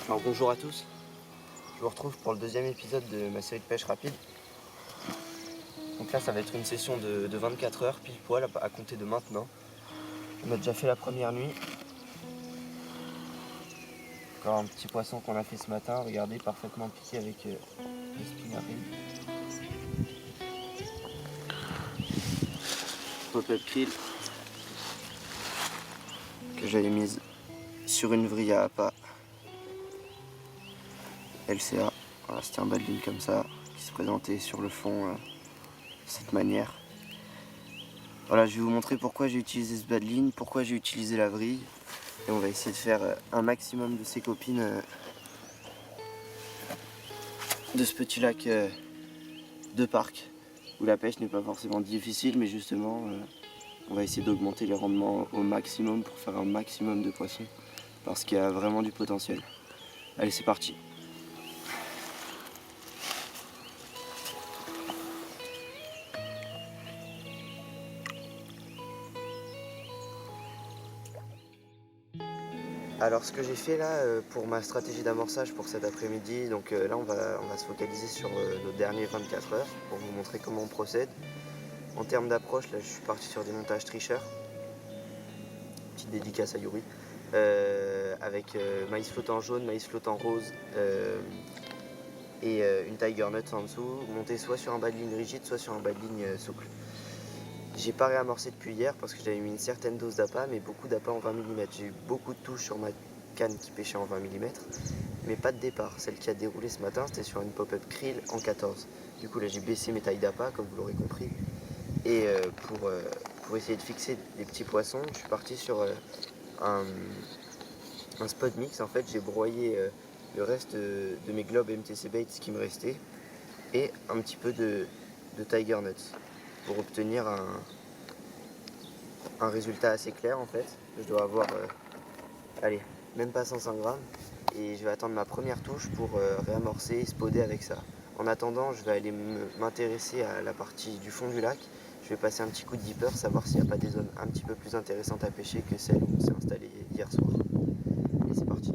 Alors bonjour à tous, je vous retrouve pour le deuxième épisode de ma série de pêche rapide. Donc là ça va être une session de 24 heures pile poil à compter de maintenant. On a déjà fait la première nuit. Encore un petit poisson qu'on a fait ce matin, regardez, parfaitement piqué avec le spinnerbait. Pop-up krill que j'avais mise sur une vrille à appât LCA. Voilà, c'était un bas de ligne comme ça qui se présentait sur le fond de cette manière. Voilà, je vais vous montrer pourquoi j'ai utilisé ce bas de ligne, pourquoi j'ai utilisé la vrille. Et on va essayer de faire un maximum de ces copines de ce petit lac de parc où la pêche n'est pas forcément difficile, mais justement on va essayer d'augmenter les rendements au maximum pour faire un maximum de poissons parce qu'il y a vraiment du potentiel. Allez, c'est parti. Alors ce que j'ai fait là pour ma stratégie d'amorçage pour cet après-midi, donc là on va se focaliser sur nos derniers 24 heures pour vous montrer comment on procède. En termes d'approche, là je suis parti sur des montages tricheurs. Petite dédicace à Yuri. Avec maïs flottant jaune, maïs flottant rose et une tiger nut en dessous, monté soit sur un bas de ligne rigide, soit sur un bas de ligne souple. J'ai pas réamorcé depuis hier parce que j'avais mis une certaine dose d'appât, mais beaucoup d'appât en 20 mm. J'ai eu beaucoup de touches sur ma canne qui pêchait en 20 mm, mais pas de départ. Celle qui a déroulé ce matin, c'était sur une pop-up krill en 14. Du coup là j'ai baissé mes tailles d'appât, comme vous l'aurez compris. Et pour essayer de fixer des petits poissons, je suis parti sur un spot mix. En fait j'ai broyé le reste de mes globes MTC Baits qui me restaient et un petit peu de tiger nuts pour obtenir un résultat assez clair. En fait je dois avoir allez, même pas 105 grammes, et je vais attendre ma première touche pour réamorcer et spoder avec ça. En attendant, je vais aller m'intéresser à la partie du fond du lac. Je vais passer un petit coup de dipper, savoir s'il n'y a pas des zones un petit peu plus intéressantes à pêcher que celles où on s'est installé hier soir. Et c'est parti.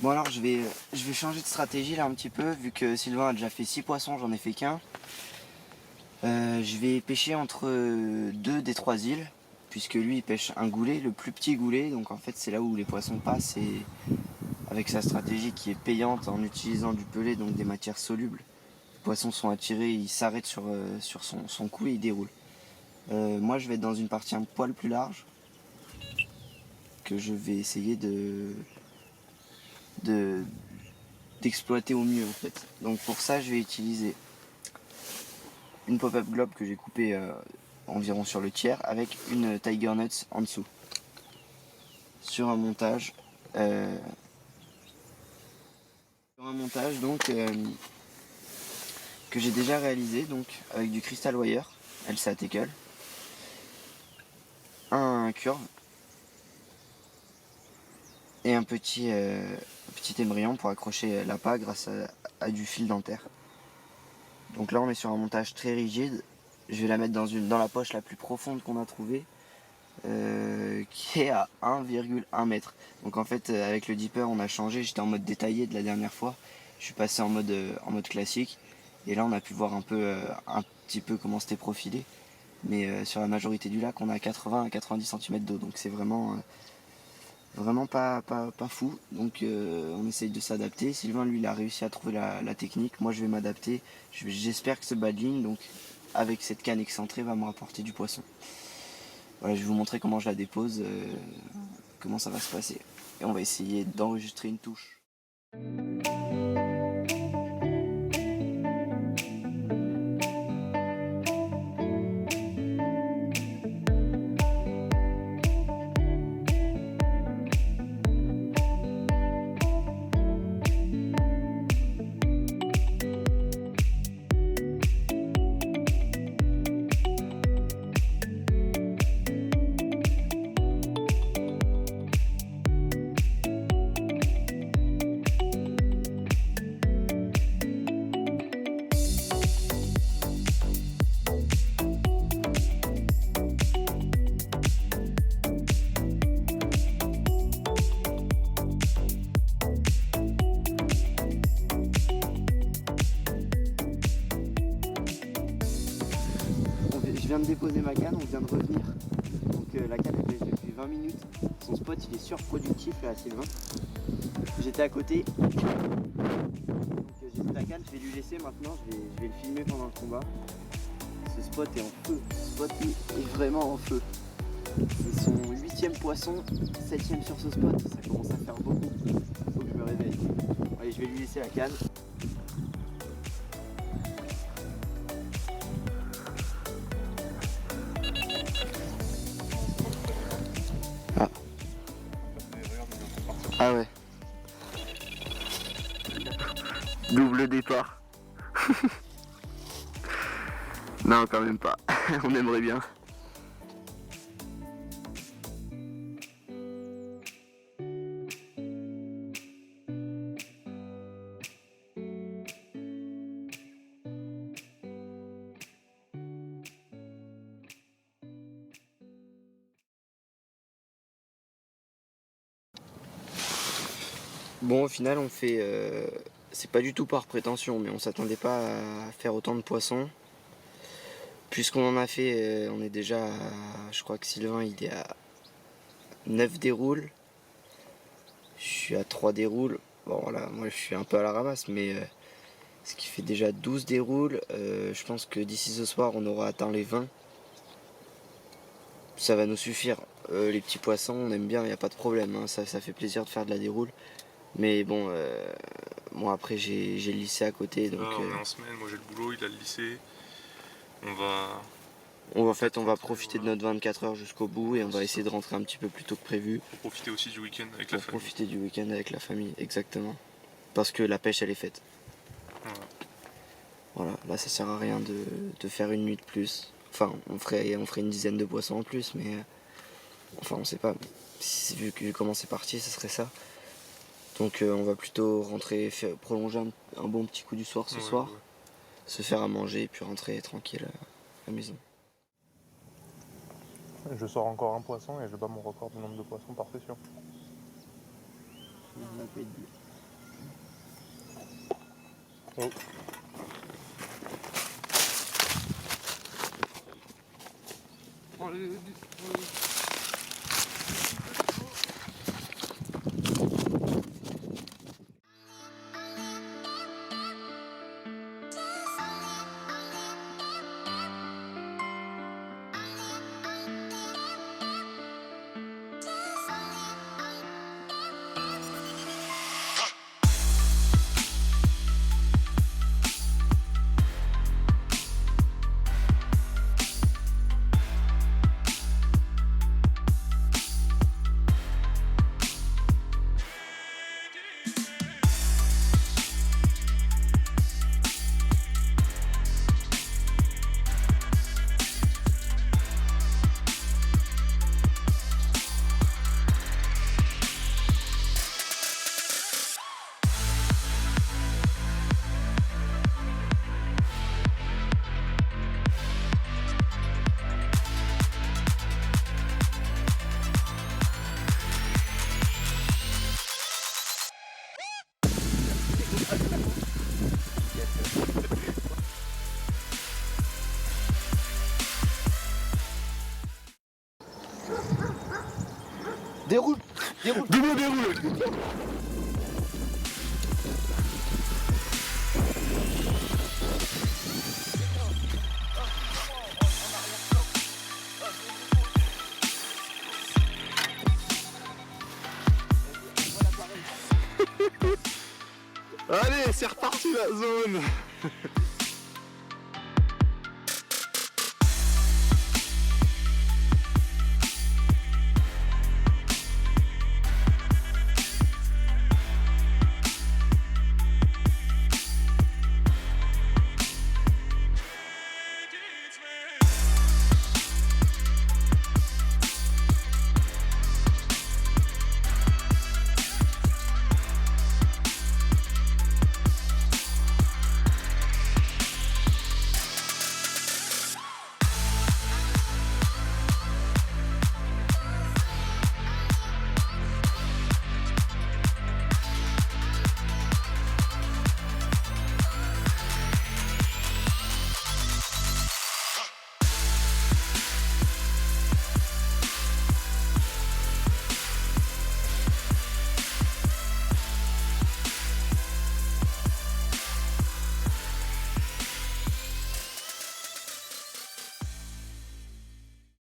Bon alors je vais changer de stratégie là un petit peu, vu que Sylvain a déjà fait 6 poissons, j'en ai fait qu'un. Je vais pêcher entre 2 des 3 îles, puisque lui il pêche un goulet, le plus petit goulet, donc en fait c'est là où les poissons passent, et avec sa stratégie qui est payante en utilisant du pelé, donc des matières solubles, les poissons sont attirés, ils s'arrêtent sur son cou et ils déroulent. Moi je vais être dans une partie un poil plus large, que je vais essayer d'exploiter au mieux en fait. Donc pour ça je vais utiliser une pop-up globe que j'ai coupée environ sur le tiers avec une tiger nuts en dessous. Sur un montage donc que j'ai déjà réalisé donc avec du crystal wire LCA Tackle, un curve et un petit émerillon pour accrocher l'appât grâce à du fil dentaire. Donc là on est sur un montage très rigide je vais la mettre dans la poche la plus profonde qu'on a trouvée, qui est à 1,1 mètre. Donc en fait avec le dipper on a changé, j'étais en mode détaillé de la dernière fois, je suis passé en mode classique, et là on a pu voir un petit peu comment c'était profilé. Mais sur la majorité du lac on a 80 à 90 cm d'eau, donc c'est vraiment pas fou. Donc on essaye de s'adapter. Sylvain lui il a réussi à trouver la technique, moi je vais m'adapter. J'espère que ce bas de ligne, donc avec cette canne excentrée, va me rapporter du poisson. Voilà, je vais vous montrer comment je la dépose, comment ça va se passer. Et on va essayer d'enregistrer une touche. Je viens de déposer ma canne, on vient de revenir. Donc la canne elle pêche depuis 20 minutes. Son spot il est surproductif là à Sylvain. J'étais à côté. Donc j'ai ta canne, je vais lui laisser maintenant, je vais le filmer pendant le combat. Ce spot est en feu, ce spot est vraiment en feu. C'est son 8e poisson, 7e sur ce spot, ça commence à faire beaucoup. Faut que je me réveille. Allez, je vais lui laisser la canne. Ah ouais. Double départ. Non, quand même pas. On aimerait bien. Bon, au final, on fait. C'est pas du tout par prétention, mais on s'attendait pas à faire autant de poissons. Puisqu'on en a fait, on est déjà. Je crois que Sylvain il est à 9 déroules. Je suis à 3 déroules. Bon, voilà, moi je suis un peu à la ramasse, mais ce qui fait déjà 12 déroules. Je pense que d'ici ce soir, on aura atteint les 20. Ça va nous suffire. Les petits poissons, on aime bien, il n'y a pas de problème. Hein, ça fait plaisir de faire de la déroule. Mais bon, moi après j'ai le lycée à côté. Donc, là, on est en semaine, moi j'ai le boulot, il a le lycée. On va profiter de notre 24 heures jusqu'au bout et on va essayer de rentrer un petit peu plus tôt que prévu. Pour profiter aussi du week-end avec la famille. Pour profiter du week-end avec la famille, exactement. Parce que la pêche elle est faite. Voilà, là ça sert à rien de faire une nuit de plus. Enfin, on ferait une dizaine de poissons en plus, mais enfin on sait pas. Vu comment c'est parti, ce serait ça. Donc on va plutôt rentrer, prolonger un bon petit coup du soir ce soir, se faire à manger et puis rentrer tranquille à la maison. Je sors encore un poisson et je bats mon record du nombre de poissons par session. Oh. Déroule. Déroule. Dis-moi déroule. Allez, c'est reparti la zone.